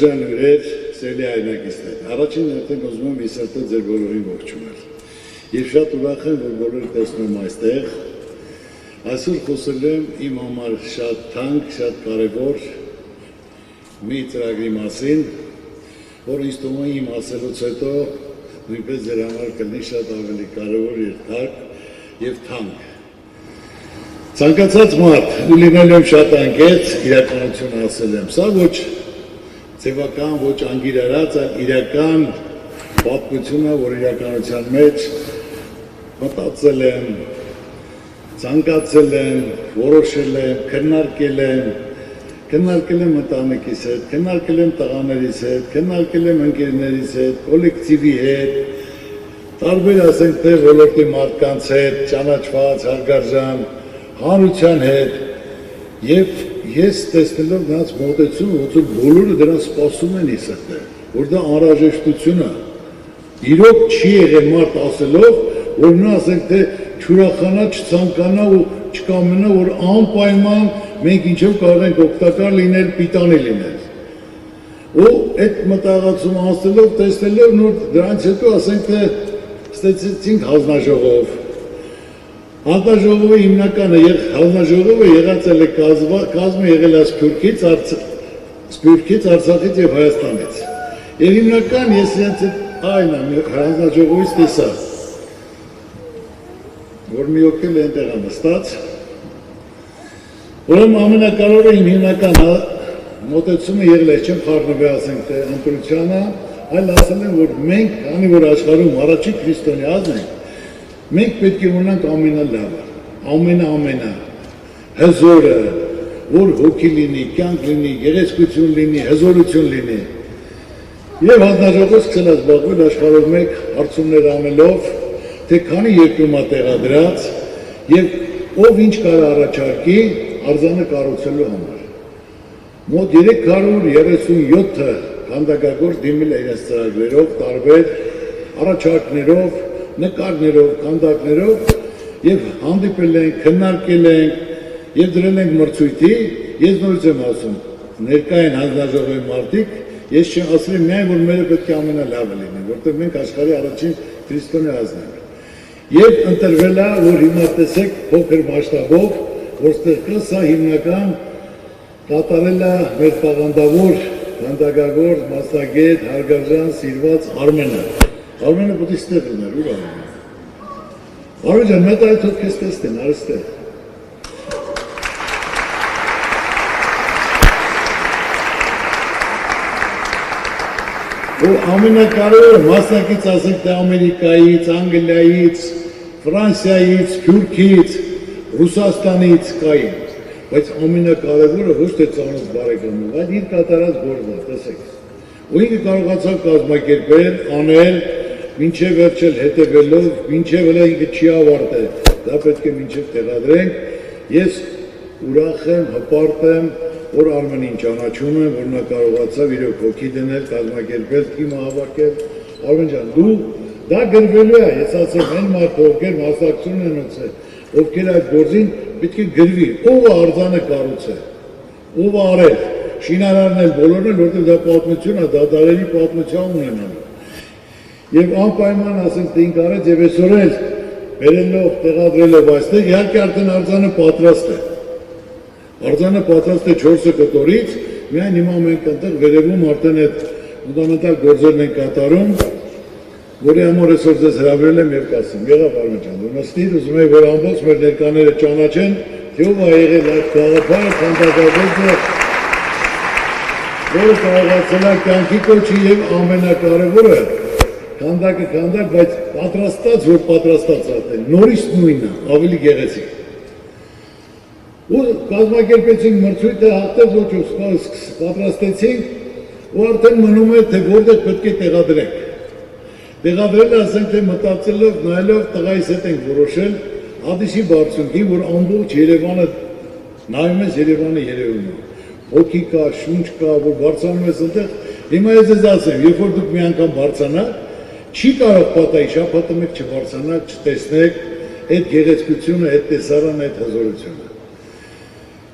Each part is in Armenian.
Ժանուրեր, սելի այնակիստներ, առաջին ներտեն ուզում եմ իսարտը ձեր բոլորին ողջունել և շատ ուրախ եմ, որ բոլորը տեսնում այստեղ այսօր խոսել եմ իմ համար շատ թանկ, շատ կարևոր մի ծրագրի մասին, որ ինձ թվում է իմ ասելուց հետո նույնպես ձեր համար կլինի շատ ավելի կարևոր և թանկ Ցանկացած մարդ ու լինելու եմ շատ անկեղծ իրականությունը ասել եմ, սա ոչ Ձևական ոչ անգիրարած, այլ իրական պատմությունը, որ իրականության մեջ մտածել եմ, ցանկացել եմ, որոշել եմ, քննարկել եմ ընտանիքիս հետ, քննարկել եմ տղաներիս հետ, քննարկել եմ ընկերներիս հետ, կոլեկտիվի հետ, տարբեր ասենք թե ոլորտի մարդկանց հետ, ճանաչված, հարգարժան, հանրության հետ և ես տեսնելով նրանց մոտեցումը, ոնց որ բոլորը դրան սպասում են իսրտել, որ դա անհրաժեշտություն է։ Իրոք չի եղել մարդ ասելով, որ նա ասենք թե չուրախանա, չցանկանա ու չկամենա, որ անպայման մենք ինչով կարող ենք օգտակար լինել, պիտանի լինել։ Ու այդ մտահղացումը ասելով, տեսնելով նոր դրանից հետո ասենք թե ստացեցինք հանձնաժողով Հանձնաժողովի հիմնականը հանձնաժողովը եղածել է կազմը եղել է Սփյուռքից, Արցախից և Հայաստանից։ Եվ հիմնական ես իրենց այն հանձնաժողովից տեսա, որ մի օգնել է այնտեղ նստած, ուրեմն ամենակարևորը իմ հիմնական մոտեցումը եղել է, չեմ խառնվել ասենք թե ընտրությանը, այլ ասել եմ, որ մենք, քանի որ աշխարհում առաջին քրիստոնեազն ենք, մենք պետք է ունենանք ամենալավը, ամենա, հզորը, որ հոգի լինի, կյանք լինի, գեղեցկություն լինի, հզորություն լինի։ Եվ հանձնաժողովը սկսել է զբաղվել աշխարհով մեկ հարցումներ անելով, թե քանի երկրում է տեղադրած և ով ինչ կարող առաջարկի արձանը կառուցելու համար։ Մոտ 337 քանդակագործ դիմել է իրենց ծրագրերով, տարբեր առաջարկներով, նկարներով, քանդակներով և հանդիպել ենք, քննարկել ենք և դրել ենք մրցույթի, ես նորից եմ ասում, ներկա են հանձնաժողովի մարդիկ, ես չեմ ասել եմ միայն, որ մերը պետք է ամենալավը լինի, որտեղ մենք աշխարհի առաջին քրիստոնեազն ենք։ Եվ ընտրվել է, որ հիմա տեսեք փոքր մասշտաբով, որ ստեղ կա, սա հիմնական կատարել է մեր տաղանդավոր քանդակագործ, մասնագետ, հարգարժան, սիրված Արմենը։ Արմենը պետք է ստեղ լիներ, ուր Արմենը։ Արմեն ջան, մեծ այդ հոտ քեզ տեսնեն, արի ստեղ։ Ու ամենակարևորը մասնակից ասենք թե Ամերիկայից, Անգլիայից, Ֆրանսիայից, Թուրքիից, Ռուսաստանից կային, բայց ամենակարևորը ոչ թե ծանոթ բարեկամով, այլ իր կատարած գործը, տեսեք։ Ու ինքը կարողացավ կազմակերպել, անել, մինչև վերջել հետևելով, մինչև հլը ինքը չի ավարտել, դա պետք է մինչև տեղադրենք, ես ուրախ եմ, հպարտ եմ, որ Արմենին ճանաչում եմ, որ նա կարողացավ իրոք հոգի դնել, կազմակերպել, թիմը հավաքել, Արմեն ջան, դու դա գրվելու է, ես ասեմ, այն մարդը, ովքեր մասնակցություն են ունեցել, ովքեր այդ գործին պետք է գրվի, ով է արձանը կառուցել, ով է արել, շինարարն էլ բոլորն էլ, որտեղ դա պատմություն է, դա դարերի պատմություն ունենալու։ Եվ անպայման ասենք թե ինք արեց և այսօր էլ բերելով, տեղադրելով այստեղ, իհարկե արդեն արձանը պատրաստ է։ Արձանը պատրաստ է 4 կտորից, միայն հիմա մենք այնտեղ վերևում արդեն այդ ֆունդամենտալ գործերն են կատարում, որի համար այսօր ձեզ հրավիրել եմ և կասեմ, եղավ Արմեն ջան, դու նստիր, ուզում եմ, որ ամբողջ մեր ներկաները ճանաչեն, թե ով է եղել այդ գաղափարը, քանդակագործը, որը կարողացել է կյանքի կոչի և ամենակարևորը քանդակը քանդակ, բայց պատրաստած, որ պատրաստած արդեն, նորից նույնը, ավելի գեղեցիկ։ Ու կազմակերպեցինք մրցույթը, հաղթեց ոչ պատրաստեցինք ու արդեն մնում է, թե որտեղ պետք է տեղադրենք։ Տեղադրել ասենք, թե մտածելով, նայելով տղայիս հետ ենք որոշել Ադիսի բարձունքի, որ ամբողջ Երևանը, նայում ես Երևանը երևում է։ Հոգի կա, շունչ կա, որ բարձանում ես այնտեղ, հիմա ես ես ասեմ, երբ որ դուք մի անգամ բարձանաք, չի կարող պատահի շաբաթը մեկ չբարձրանաք, չտեսնեք այդ գեղեցկությունը, այդ տեսարանը, այդ հզորությունը։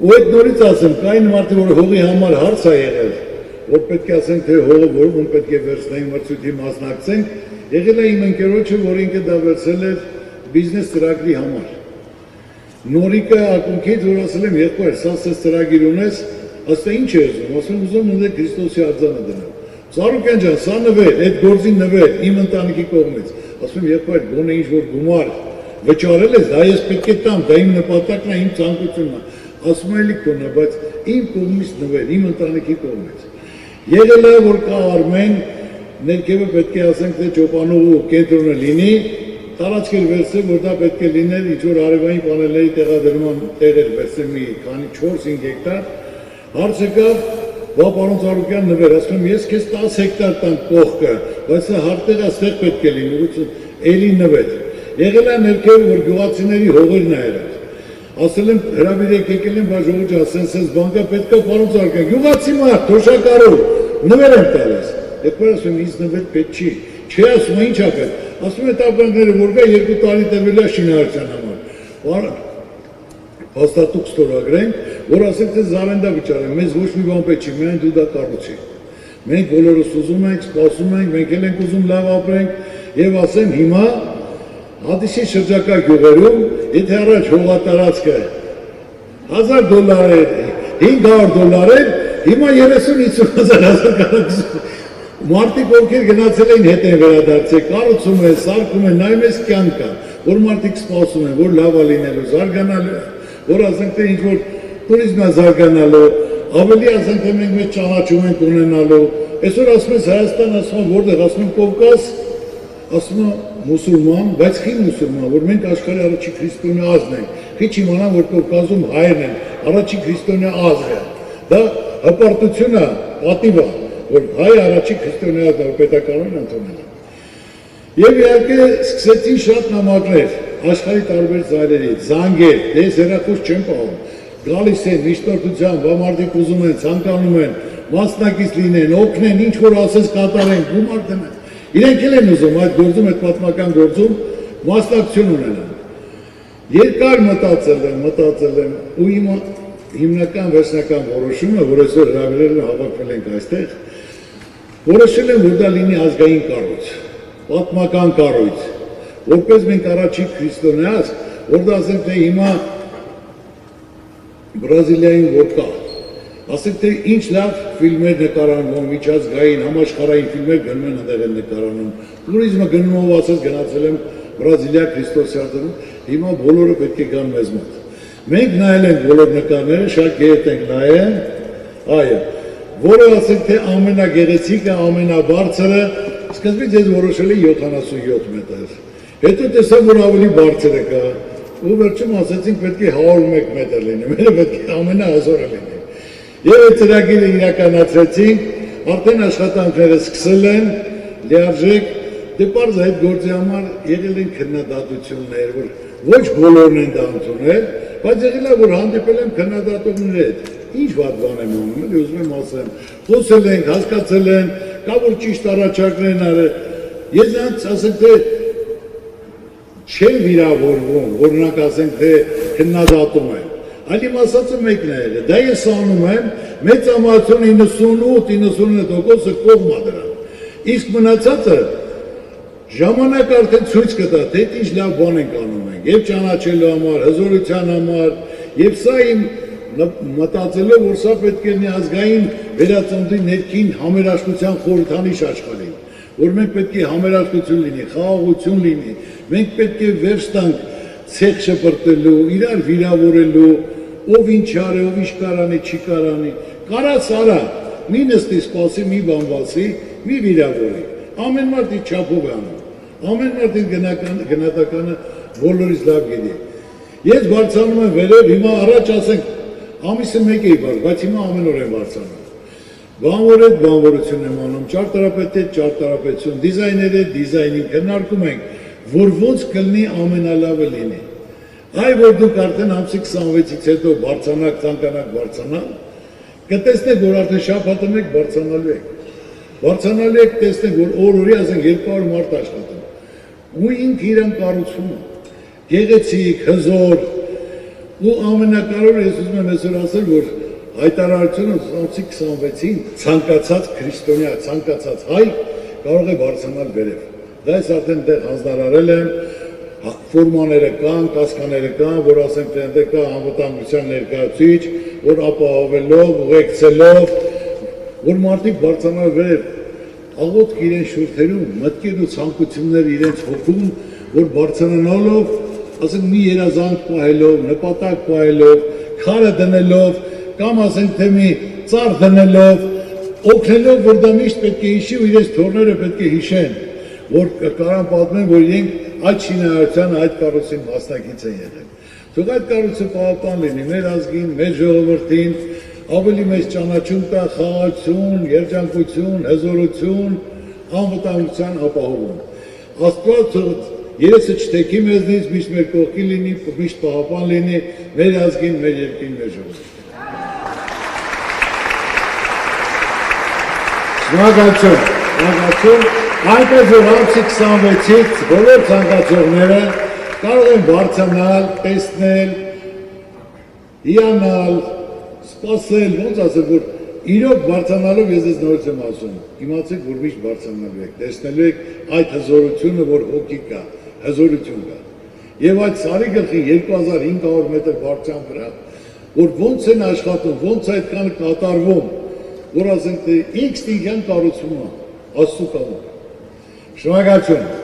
Ու այդ նորից ասեմ, կային մարդը, որ հողի համար հարց է եղել, որ պետք է ասենք, թե հողը որում պետք է վերցնենք մրցույթի մասնակցենք, եղել է իմ ընկերոջը, որ ինքը դա վերցել էր բիզնես ծրագրի համար։ Նորիկը ակունքից, որ ասել եմ, եղբայր, սա ծրագիր ունես, ասում ինչ է ուզում ունեք Քրիստոսի արձանը դնել։ Սարուկյան ջան, սա նվեր, այդ գործի նվեր, իմ ընտանիքի կողմից։ Ասում եմ, եղբայր, գոնե ինչ-որ գումար վճարել ես, դա ես պետք է տամ, դա իմ նպատակն է, իմ ցանկությունն է։ Ասում եմ, էլի քոնը, բայց իմ կողմից նվեր, իմ ընտանիքի կողմից։ Եղել է, որ կա Արմեն, ներքևը պետք է ասենք, թե ճոպանուղու կենտրոնը լինի, տարածք էր վերցրել, որ դա պետք է լիներ, ինչ-որ արևային պանելների տեղադրման տեղ էր վերցրել մի քանի 4-5 հեկտար, հարցը կավ, բա պարոն Սարուկյան նվեր, ասում եմ, ես քեզ 10 հեկտար տամ կողքը, բայց սա հարտեղ աստեղ պետք է լինի, էլի նվեր։ Եղել է ներքև, որ գյուղացիների հողերն է եղել։ Ասել եմ, հրավիրեք եկել եմ, բա ժողովուրդ ասես բանկա պետք է պարոն Սարուկյան, գյուղացի մարդ, թոշակառու, նվեր եմ տալիս։ Եկբայր ասում եմ, ինձ նվեր պետք չի, չի ասում, ինչ ա պետք։ Ասում եմ, տապրանքները որ կա 2 տարի տևել է շինարարության համար։ Հաստատուկ ստորագրենք, որ ասենք, թե զարենդա վճարենք, մեզ ոչ մի բան պետք չի, միայն դու դա կառուցի։ Մենք բոլորս ուզում ենք, սպասում ենք, մենք էլ ենք ուզում լավ ապրենք, եւ ասեմ հիմա Հադիսի շրջակա գյուղերում, եթե առաջ հողատարածքը $1000 էր, $500 էր, հիմա 30-50 հազար մարդիկ ովքեր գնացել են հետ են վերադարձել, կառուցում են, սարքում են, նայում ես կյանք կա, որ մարդիկ սպասում են, որ լավ է լինելու, զարգանալու, որ ասենք թե ինչ-որ տուրիզմը զարգանալու, ավելի ասենք թե մենք մեծ ճանաչում ենք ունենալու, այսօր ասում ես Հայաստան, ասում են որտեղ, ասում են Կովկաս, ասում են մուսուլման, բայց խի մուսուլման, որ մենք աշխարհի առաջի քրիստոնյա ազգն ենք, քիչ իմանան, որ Կովկասում հայերն են, առաջի քրիստոնյա ազգը, դա հպարտություն է, պատիվ է, որ հայ առաջի քրիստոնյա ազգը պետականորեն ընդունել է։ Եվ իհարկե սկսեցին շատ նամակներ աշխարհի տարբեր ծայրերից, զանգեր, դες հեռախոս չեն պահում, գալիս են միշտորդությամբ, մարդիկ ուզում են, ցանկանում են, մասնակից լինեն, օգնեն, ինչ որ ասես կատարեն, գումար դնեն։ Իրենք էլ են ուզում այդ գործում, այդ պատմական գործում մասնակցություն ունենան։ Երկար մտածել եմ ու հիմա հիմնական վերջնական որոշումը, որ այսօր հրավիրել հավաքվել ենք այստեղ, որոշել եմ, որ դա լինի ազգային կառույց, պատմական կառույց, որպես մենք առաջի քրիստոնյա ազգ, որ դա ասենք թե հիմա Բրազիլիայում որ կա, ասենք թե ինչ լավ ֆիլմեր նկարահանվում, միջազգային, համաշխարհային ֆիլմեր գնում են այնտեղ են նկարահանում, տուրիզմը գնումով ասած գնացել եմ Բրազիլիա Քրիստոսի արձանում, հիմա բոլորը պետք է գան մեզ մոտ։ Մենք նայել ենք բոլոր նկարները, շատ գետ ենք նայել, այո, որը ասենք թե ամենագեղեցիկը, ամենաբարձրը, սկզբից ես որոշել եմ 77 մետր, հետո տեսա, որ ավելի բարձրը կա, ու վերջում ասեցինք պետք է 101 մետր լինի, մերը պետք է ամենահզորը լինի։ Եվ այդ ծրագիրը իրականացրեցինք, արդեն աշխատանքները սկսել են, լիարժեք, դե պարզ այդ գործի համար եղել են քննադատություններ, որ ոչ բոլորն են դա ընդունել, բայց եղել է, որ հանդիպել եմ քննադատողների հետ, ինչ վատ բան եմ անում, էլի ուզում եմ ասեմ, խոսել ենք, հասկացել են, կա որ ճիշտ առաջարկներ են արել, ես նրանց ասենք թե չեն վիրավորվում, որ նրանք ասենք թե քննադատում են, այլ իմ ասածը մեկն է եղել, դա ես անում եմ, մեծամասնություն 98-99% կողմ է դրան, իսկ մնացածը ժամանակ արդեն ցույց կտա, թե ինչ լավ բան ենք անում ենք, եւ ճանաչելու համար, հզորության համար, եւ սա իմ մտածելով, որ սա պետք է լինի ազգային վերածննդի ներքին համերաշխության խորհրդանիշ աշխարհին, որ մենք պետք է համերաշխություն լինի, խաղաղություն լինի, մենք պետք է վերջ տանք ցեխ շպրտելու, իրար վիրավորելու, ով ինչ արի, ով ինչ կարանի, չի կարանի, կարած արա, մի նստի սպասի, մի բանվասի, մի վիրավորի, ամեն մարդ իր չափով է անում, ամեն մարդ իր գնահատականը բոլորից լավ գիտի։ Ես բարձրանում եմ վերև, հիմա առաջ ասենք, ամիսը մեկ էի բարձ, բայց հիմա ամեն օր եմ բարձրանում։ Բանվոր հետ բանվորություն եմ անում, ճարտարապետ հետ ճարտարապետություն, դիզայներ հետ դիզայնինգ, քննարկում ենք, որ ոնց կլինի ամենալավը լինի։ Այ որ դուք արդեն ամսի 26-ից հետո բարձրանաք, ցանկանաք բարձրանալ, կտեսնեք, որ արդեն շաբաթը մեկ բարձրանալու եք։ Բարձրանալու եք, տեսնեք, որ օր-օրի ասենք 200 մարդ աշխատում։ Ու ինքը իրան կառուցվում է, գեղեցիկ, հզոր, ու ամենակարևորը ես ուզում եմ այսօր ասել, որ հայտարարությունը 26-ին ցանկացած քրիստոնյա, ցանկացած հայ կարող է բարձրանալ վերև։ Դա ես արդեն դեռ հանձնարարել եմ, ֆորմաները կան, կասկաները կան, որ ասենք թե այնտեղ կա անվտանգության ներկայացուցիչ, որ ապահովելով, ուղեկցելով, որ մարդիկ բարձրանալ վերև, աղոթք իրեն շուրթերում, մտքեր ու ցանկություններ իրենց հոգում, որ բարձրանալով, ասենք մի երազանք պահելով, նպատակ պահելով, քարը դնելով, կամ ասենք թե մի ծառ դնելով, օգնելով, որ դա միշտ պետք է հիշի ու իրենց թորները պետք է հիշեն, որ կարան պատմեն, որ իրենք այդ շինարարության, այդ կառույցի մասնակից են եղել։ Թող այդ կառույցը պահպան լինի մեր ազգին, մեր ժողովրդին, ավելի մեծ ճանաչում տա խաղաղություն, երջանկություն, հզորություն, անվտանգության ապահովում։ Աստված երեսը չթեքի մեզնից, միշտ մեր կողքի լինի, միշտ պահապան լինի, մեր ազգին, մեր երկրին, մեր ժողովրդին։ Շնորհակալություն, այնպես որ ամսի 26-ից բոլոր ցանկացողները կարող են բարձրանալ, տեսնել, հիանալ, սպասել, ոնց ասել, որ իրոք բարձրանալով ես ես նորից եմ ասում, իմացեք, որ միշտ բարձրանալու եք, տեսնելու եք այդ հզորությունը, որ հոգի կա, հզորություն կա։ Եվ այդ սարի գլխի 2500 մետր բարձրության վրա, որ ոնց են աշխատում, ոնց այդքան կատարվում, որ ասենք թե ինքս տիգյան կառուցվում է, աստու կամոք։ Շնորհակալություն։